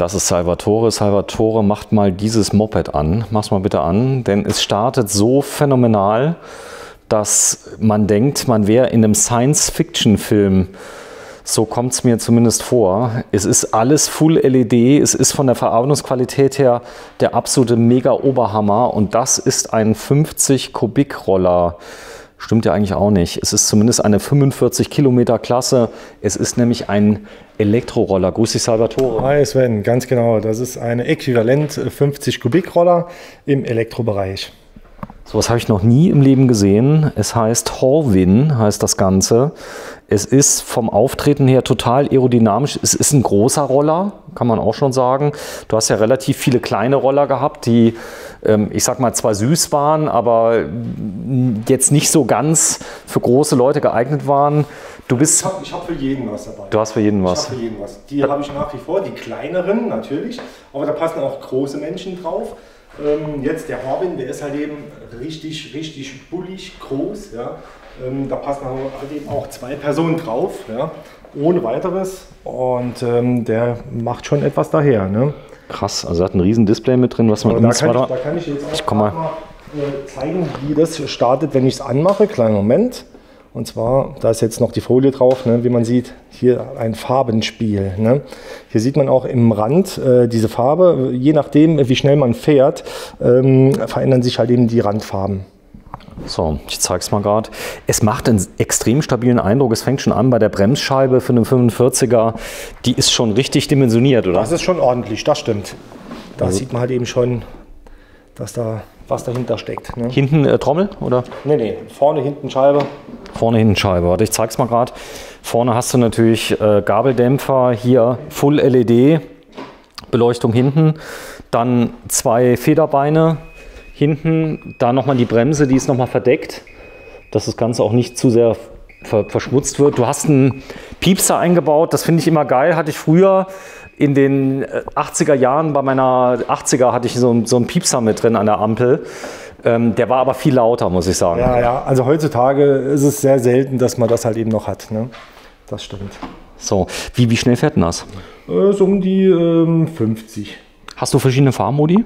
Das ist Salvatore. Salvatore, macht mal dieses Moped an. Mach's mal bitte an, denn es startet so phänomenal, dass man denkt, man wäre in einem Science-Fiction-Film. So kommt es mir zumindest vor. Es ist alles Full LED, es ist von der Verarbeitungsqualität her der absolute Mega-Oberhammer und das ist ein 50-Kubik-Roller. Stimmt ja eigentlich auch nicht. Es ist zumindest eine 45 Kilometer Klasse. Es ist nämlich ein Elektroroller. Grüß dich, Salvatore. Hi Sven, ganz genau. Das ist eine Äquivalent 50 Kubik Roller im Elektrobereich. So was habe ich noch nie im Leben gesehen. Es heißt Horwin, heißt das Ganze. Es ist vom Auftreten her total aerodynamisch. Es ist ein großer Roller, kann man auch schon sagen. Du hast ja relativ viele kleine Roller gehabt, die, ich sag mal, zwar süß waren, aber jetzt nicht so ganz für große Leute geeignet waren. Du bist. Ich hab für jeden was dabei. Du hast für jeden was. Ich habe für jeden was. Die habe ich nach wie vor, die kleineren natürlich, aber da passen auch große Menschen drauf. Jetzt der Horwin, der ist halt eben richtig bullig groß. Ja. Da passen halt eben auch 2 Personen drauf, ja, ohne weiteres. Und der macht schon etwas daher. Ne? Krass, also hat ein riesen Display mit drin, was man da kann ich jetzt auch mal zeigen, wie das startet, wenn ich es anmache. Kleinen Moment. Und zwar, da ist jetzt noch die Folie drauf, ne, wie man sieht, hier ein Farbenspiel. Ne. Hier sieht man auch im Rand diese Farbe. Je nachdem, wie schnell man fährt, verändern sich halt eben die Randfarben. So, ich zeige es mal gerade. Es macht einen extrem stabilen Eindruck. Es fängt schon an bei der Bremsscheibe für einen 45er. Die ist schon richtig dimensioniert, oder? Das ist schon ordentlich, das stimmt. Da sieht man halt eben schon, dass da was dahinter steckt. Ne? Hinten Trommel, oder? Nee, vorne, hinten Scheibe. Vorne, hinten Scheibe. Warte, ich zeige es mal gerade. Vorne hast du natürlich Gabeldämpfer, hier Full LED, Beleuchtung hinten. Dann 2 Federbeine. Hinten, da nochmal die Bremse, die ist nochmal verdeckt, dass das Ganze auch nicht zu sehr verschmutzt wird. Du hast einen Piepser eingebaut, das finde ich immer geil. Hatte ich früher in den 80er Jahren, bei meiner 80er hatte ich so einen Piepser mit drin an der Ampel. Der war aber viel lauter, muss ich sagen. Ja, also heutzutage ist es sehr selten, dass man das halt eben noch hat. Ne? Das stimmt. So, wie schnell fährt denn das? So um die 50. Hast du verschiedene Fahrmodi?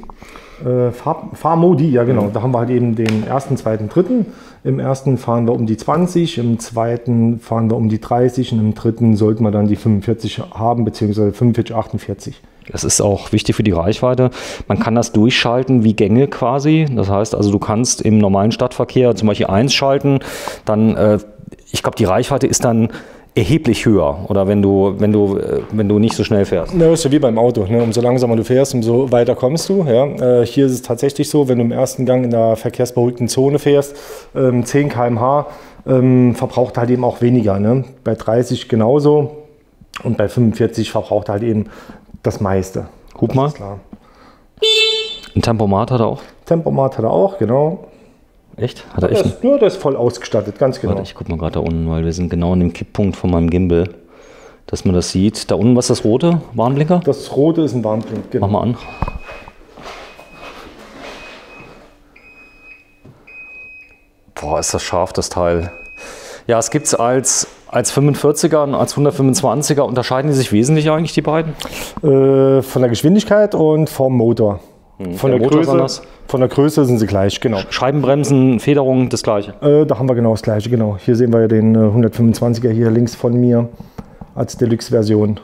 Fahrmodi, ja genau. Da haben wir halt eben den ersten, zweiten, dritten. Im ersten fahren wir um die 20, im zweiten fahren wir um die 30 und im dritten sollten wir dann die 45 haben, beziehungsweise 45, 48. Das ist auch wichtig für die Reichweite. Man kann das durchschalten wie Gänge quasi. Das heißt also, du kannst im normalen Stadtverkehr zum Beispiel 1 schalten, dann, ich glaube, die Reichweite ist dann erheblich höher, oder wenn du nicht so schnell fährst. Das ist ja wie beim Auto. Ne? Umso langsamer du fährst, umso weiter kommst du. Ja? Hier ist es tatsächlich so, wenn du im ersten Gang in der verkehrsberuhigten Zone fährst, 10 km/h, verbraucht halt eben auch weniger. Ne? Bei 30 genauso und bei 45 verbraucht halt eben das meiste. Guck mal. Klar. Ein Tempomat hat er auch? Tempomat hat er auch, genau. Echt? Hat er echt? Der ist voll ausgestattet, ganz genau. Warte, ich guck mal gerade da unten, weil wir sind genau an dem Kipppunkt von meinem Gimbal, dass man das sieht. Da unten, was ist das rote? Warnblinker? Das rote ist ein Warnblink, genau. Mach mal an. Boah, ist das scharf, das Teil. Ja, es gibt es als 45er und als 125er. Unterscheiden die sich wesentlich eigentlich, die beiden? Von der Geschwindigkeit und vom Motor. Von der Größe sind sie gleich, genau. Scheibenbremsen, Federung, das gleiche. Da haben wir genau das gleiche, genau. Hier sehen wir ja den 125er hier links von mir als Deluxe-Version.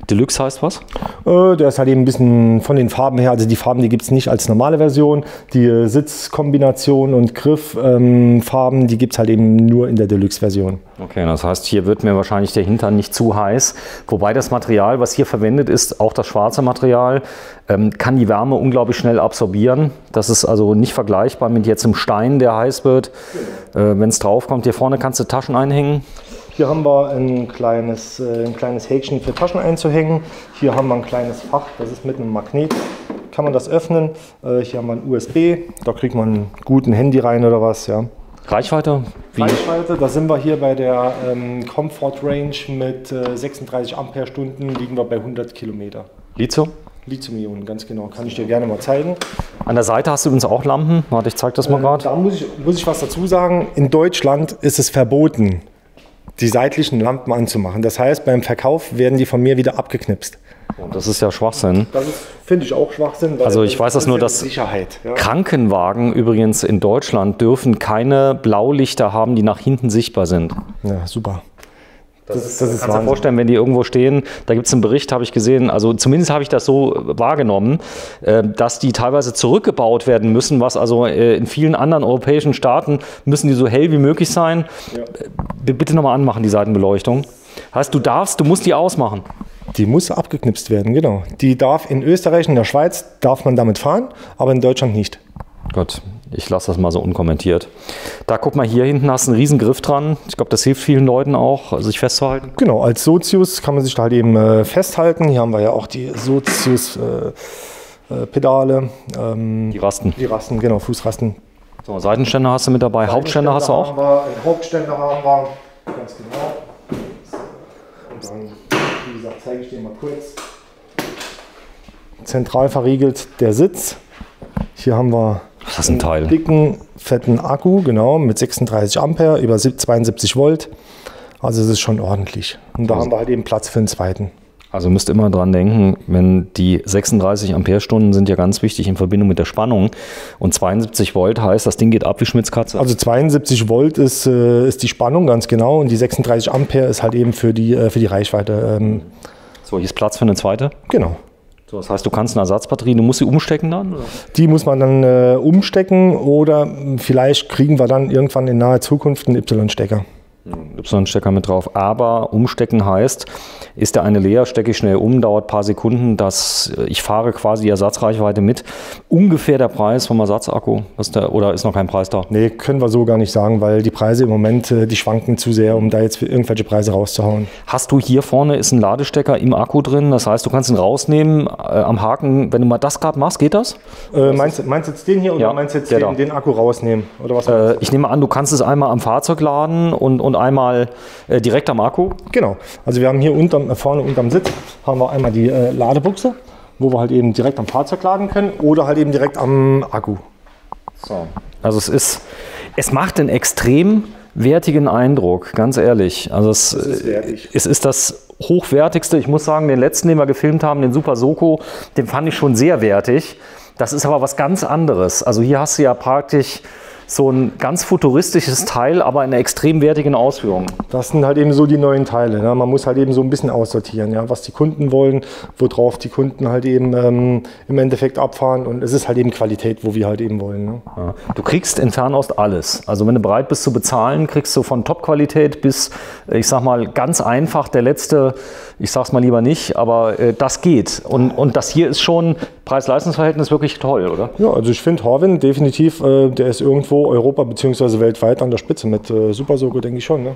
Deluxe heißt was? Der ist halt eben ein bisschen von den Farben her, also die Farben, die gibt es nicht als normale Version. Die Sitzkombination und Grifffarben, die gibt es halt eben nur in der Deluxe-Version. Okay, das heißt, hier wird mir wahrscheinlich der Hintern nicht zu heiß. Wobei das Material, was hier verwendet ist, auch das schwarze Material, kann die Wärme unglaublich schnell absorbieren. Das ist also nicht vergleichbar mit jetzt einem Stein, der heiß wird. Wenn es drauf kommt, hier vorne kannst du Taschen einhängen. Hier haben wir ein kleines Häkchen für Taschen einzuhängen. Hier haben wir ein kleines Fach, das ist mit einem Magnet. Kann man das öffnen. Hier haben wir ein USB, da kriegt man einen guten Handy rein oder was. Ja. Reichweite? Reichweite, da sind wir hier bei der Comfort Range mit 36 Ampere-Stunden, liegen wir bei 100 Kilometer. Lithium? Lithium-Ionen, ganz genau. Kann ich dir gerne mal zeigen. An der Seite hast du übrigens auch Lampen. Warte, ich zeige das mal gerade. Da muss ich was dazu sagen. In Deutschland ist es verboten, die seitlichen Lampen anzumachen. Das heißt, beim Verkauf werden die von mir wieder abgeknipst. Und das ist ja Schwachsinn. Das finde ich auch Schwachsinn. Weil Also ich weiß das nur, dass Sicherheit. Ja. Krankenwagen übrigens in Deutschland dürfen keine Blaulichter haben, die nach hinten sichtbar sind. Ja, super. Das ist kannst du dir vorstellen, wenn die irgendwo stehen, da gibt es einen Bericht, habe ich gesehen, also zumindest habe ich das so wahrgenommen, dass die teilweise zurückgebaut werden müssen, was also in vielen anderen europäischen Staaten müssen die so hell wie möglich sein. Ja. Bitte nochmal anmachen, die Seitenbeleuchtung. Heißt, du musst die ausmachen. Die muss abgeknipst werden, genau. Die darf in Österreich, in der Schweiz darf man damit fahren, aber in Deutschland nicht. Gut, ich lasse das mal so unkommentiert. Da guck mal, hier hinten hast du einen riesen Griff dran. Ich glaube, das hilft vielen Leuten auch, sich festzuhalten. Genau, als Sozius kann man sich da halt eben festhalten. Hier haben wir ja auch die Sozius-Pedale. Die Rasten. Die Rasten, genau, Fußrasten. So, Seitenständer hast du mit dabei, Hauptständer hast du auch? Hauptständer haben wir, ganz genau. Und dann, wie gesagt, zeige ich dir mal kurz. Zentral verriegelt der Sitz. Hier haben wir das ist ein Teil. Dicken, fetten Akku, genau, mit 36 Ampere, über 72 Volt. Also es ist schon ordentlich. Und da haben wir halt eben Platz für einen zweiten. Also müsst immer dran denken, wenn die 36 Ampere-Stunden sind ja ganz wichtig in Verbindung mit der Spannung. Und 72 Volt heißt, das Ding geht ab wie Schmitz Katze. Also 72 Volt ist die Spannung, ganz genau. Und die 36 Ampere ist halt eben für die Reichweite. So, hier ist Platz für eine zweite? Genau. So, das heißt, du kannst eine Ersatzbatterie, du musst sie umstecken dann? Oder? Die muss man dann umstecken oder vielleicht kriegen wir dann irgendwann in naher Zukunft einen Y-Stecker. Y-Stecker mit drauf. Aber umstecken heißt, ist der eine leer, stecke ich schnell um, dauert ein paar Sekunden, ich fahre quasi die Ersatzreichweite mit. Ungefähr der Preis vom Ersatzakku, oder ist noch kein Preis da? Nee, können wir so gar nicht sagen, weil die Preise im Moment, die schwanken zu sehr, um da jetzt irgendwelche Preise rauszuhauen. Hast du hier vorne ist ein Ladestecker im Akku drin, das heißt, du kannst ihn rausnehmen, am Haken, wenn du mal das gerade machst, geht das? Meinst du jetzt den hier oder ja, meinst du jetzt den Akku rausnehmen? Oder was ich nehme an, du kannst es einmal am Fahrzeug laden und einmal direkt am Akku? Genau, also wir haben hier vorne unterm Sitz haben wir einmal die Ladebuchse, wo wir halt eben direkt am Fahrzeug laden können oder halt eben direkt am Akku. So. Also es macht einen extrem wertigen Eindruck, ganz ehrlich. Also es ist das hochwertigste. Ich muss sagen, den letzten, den wir gefilmt haben, den Super Soko, den fand ich schon sehr wertig. Das ist aber was ganz anderes. Also hier hast du ja praktisch so ein ganz futuristisches Teil, aber in einer extrem wertigen Ausführung. Das sind halt eben so die neuen Teile. Ne? Man muss halt eben so ein bisschen aussortieren, ja? Was die Kunden wollen, worauf die Kunden halt eben im Endeffekt abfahren. Und es ist halt eben Qualität, wo wir halt eben wollen. Ne? Ja. Du kriegst in Fernost alles. Also wenn du bereit bist zu bezahlen, kriegst du von Top-Qualität bis, ich sag mal, ganz einfach der letzte, ich sag's mal lieber nicht, aber das geht. Und das hier ist schon Preis-Leistungs-Verhältnis wirklich toll, oder? Ja, also ich finde Horwin definitiv, der ist irgendwo Europa bzw. weltweit an der Spitze mit Super Soko, denke ich schon. Ne?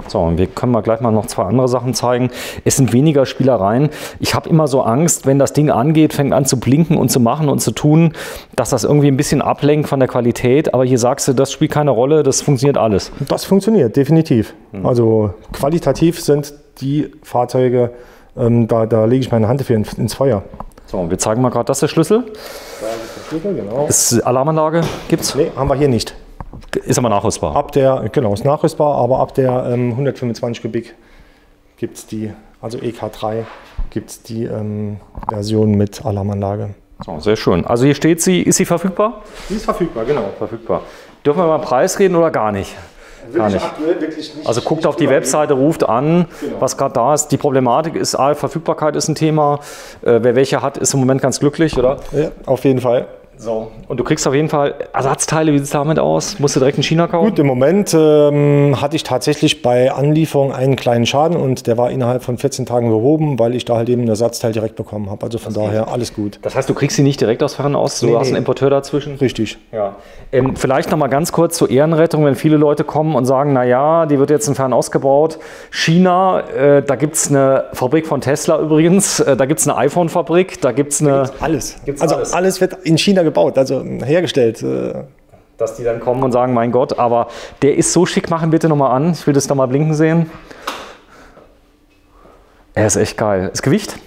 So, und wir können mal gleich mal noch zwei andere Sachen zeigen. Es sind weniger Spielereien. Ich habe immer so Angst, wenn das Ding angeht, fängt an zu blinken und zu machen und zu tun, dass das irgendwie ein bisschen ablenkt von der Qualität. Aber hier sagst du, das spielt keine Rolle, das funktioniert alles. Das funktioniert, definitiv. Also qualitativ sind die Fahrzeuge, da lege ich meine Hand für ins Feuer. So, wir zeigen mal gerade, das ist der Schlüssel. Da ist der Schlüssel, genau. Ist Alarmanlage? Gibt's? Nee, haben wir hier nicht. Ist aber nachrüstbar. Genau, ist nachrüstbar, aber ab der 125 Kubik gibt es die, also EK3, gibt es die Version mit Alarmanlage. So, sehr schön. Also hier steht sie, ist sie verfügbar? Die ist verfügbar, genau. Verfügbar. Dürfen wir mal Preis reden oder gar nicht? Gar nicht. Aktuell wirklich nicht. Also guckt auf die Webseite, ruft an, genau, was gerade da ist. Die Problematik ist, Verfügbarkeit ist ein Thema. Wer welche hat, ist im Moment ganz glücklich, oder? Ja, auf jeden Fall. So. Und du kriegst auf jeden Fall Ersatzteile. Wie sieht es damit aus? Musst du direkt in China kaufen? Gut, im Moment hatte ich tatsächlich bei Anlieferung einen kleinen Schaden und der war innerhalb von 14 Tagen behoben, weil ich da halt eben ein Ersatzteil direkt bekommen habe. Also von daher alles gut. Das heißt, du kriegst sie nicht direkt aus Fernost? Du hast einen Importeur dazwischen? Richtig. Ja. Vielleicht noch mal ganz kurz zur Ehrenrettung, wenn viele Leute kommen und sagen, naja, die wird jetzt in Fernost gebaut. China, da gibt es eine Fabrik von Tesla übrigens, da gibt es eine iPhone-Fabrik, da gibt es eine... Alles. Alles wird in China gebaut, also hergestellt. Dass die dann kommen und sagen, mein Gott, aber der ist so schick, machen bitte nochmal an. Ich will das da mal blinken sehen. Er ist echt geil. Das Gewicht?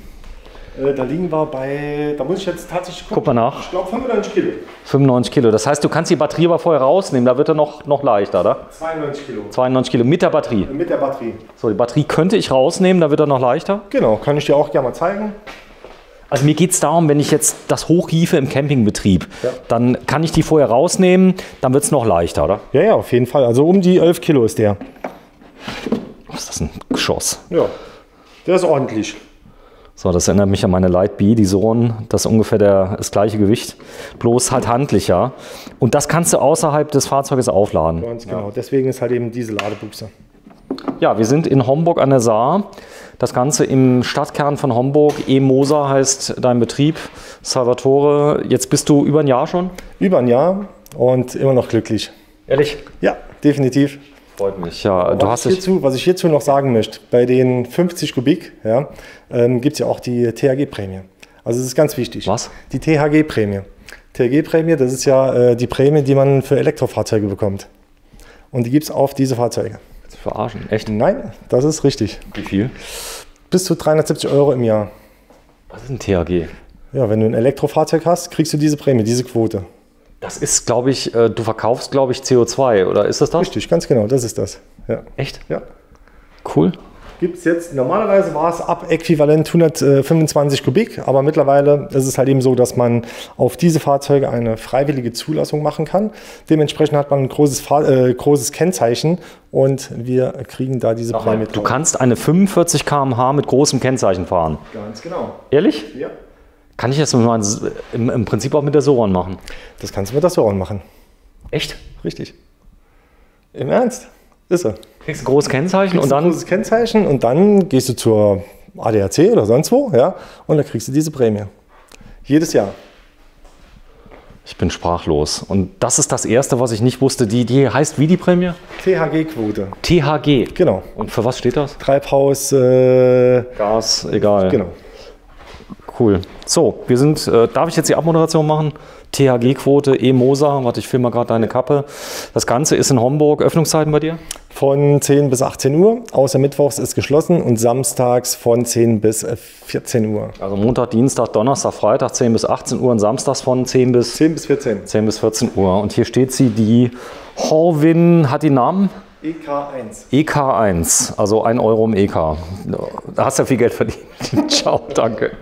Da liegen wir bei, da muss ich jetzt tatsächlich gucken. Guck mal nach. Ich glaube 95 Kilo. 95 Kilo. Das heißt, du kannst die Batterie aber vorher rausnehmen, da wird er noch leichter, oder? 92 Kilo. 92 Kilo mit der Batterie? Mit der Batterie. So, die Batterie könnte ich rausnehmen, da wird er noch leichter? Genau, kann ich dir auch gerne mal zeigen. Also mir geht es darum, wenn ich jetzt das hochhiefe im Campingbetrieb, dann kann ich die vorher rausnehmen, dann wird es noch leichter, oder? Ja, ja, auf jeden Fall. Also um die 11 Kilo ist der. Was ist das, ein Geschoss? Ja, der ist ordentlich. So, das erinnert mich an meine Light B, die Sohn, das ist ungefähr das gleiche Gewicht, bloß halt handlicher. Und das kannst du außerhalb des Fahrzeuges aufladen. Ganz genau, deswegen ist halt eben diese Ladebuchse. Ja, wir sind in Homburg an der Saar. Das Ganze im Stadtkern von Homburg. E-Mosa heißt dein Betrieb. Salvatore, jetzt bist du über ein Jahr schon? Über ein Jahr und immer noch glücklich. Ehrlich? Ja, definitiv. Freut mich. Ja, Was ich hierzu noch sagen möchte, bei den 50 Kubik ja, gibt es ja auch die THG-Prämie. Also das ist ganz wichtig. Was? Die THG-Prämie. THG-Prämie, das ist ja die Prämie, die man für Elektrofahrzeuge bekommt. Und die gibt es auf diese Fahrzeuge. Verarschen, echt? Nein, das ist richtig. Wie viel? Bis zu 370 € im Jahr. Was ist ein THG? Ja, wenn du ein Elektrofahrzeug hast, kriegst du diese Prämie, diese Quote. Das ist, glaube ich, du verkaufst, glaube ich, CO2, oder ist das das? Richtig, ganz genau, das ist das. Ja. Echt? Ja. Cool. Gibt es jetzt, normalerweise war es ab äquivalent 125 Kubik, aber mittlerweile ist es halt eben so, dass man auf diese Fahrzeuge eine freiwillige Zulassung machen kann. Dementsprechend hat man ein großes Kennzeichen und wir kriegen da diese Prämie drauf. Du kannst eine 45 km/h mit großem Kennzeichen fahren. Ganz genau. Ehrlich? Ja. Kann ich das im Prinzip auch mit der Soron machen? Das kannst du mit der Soron machen. Echt? Richtig. Im Ernst? Ist er. Kriegst ein großes Kennzeichen und dann. Ein großes Kennzeichen und dann gehst du zur ADAC oder sonst wo, ja, und dann kriegst du diese Prämie. Jedes Jahr. Ich bin sprachlos. Und das ist das Erste, was ich nicht wusste. Die heißt wie die Prämie? THG-Quote. THG. Genau. Und für was steht das? Treibhaus. Gas, egal. Genau. Cool. So, wir sind, darf ich jetzt die Abmoderation machen? THG-Quote, E-Mosa, warte, ich filme mal gerade deine Kappe. Das Ganze ist in Homburg. Öffnungszeiten bei dir? Von 10 bis 18 Uhr, außer mittwochs ist geschlossen und samstags von 10 bis 14 Uhr. Also Montag, Dienstag, Donnerstag, Freitag 10 bis 18 Uhr und samstags von 10 bis 14. 10 bis 14 Uhr. Und hier steht sie, die Horwin, hat die Namen? EK1. EK1, also 1 € im EK. Da hast du ja viel Geld verdient. Ciao, danke.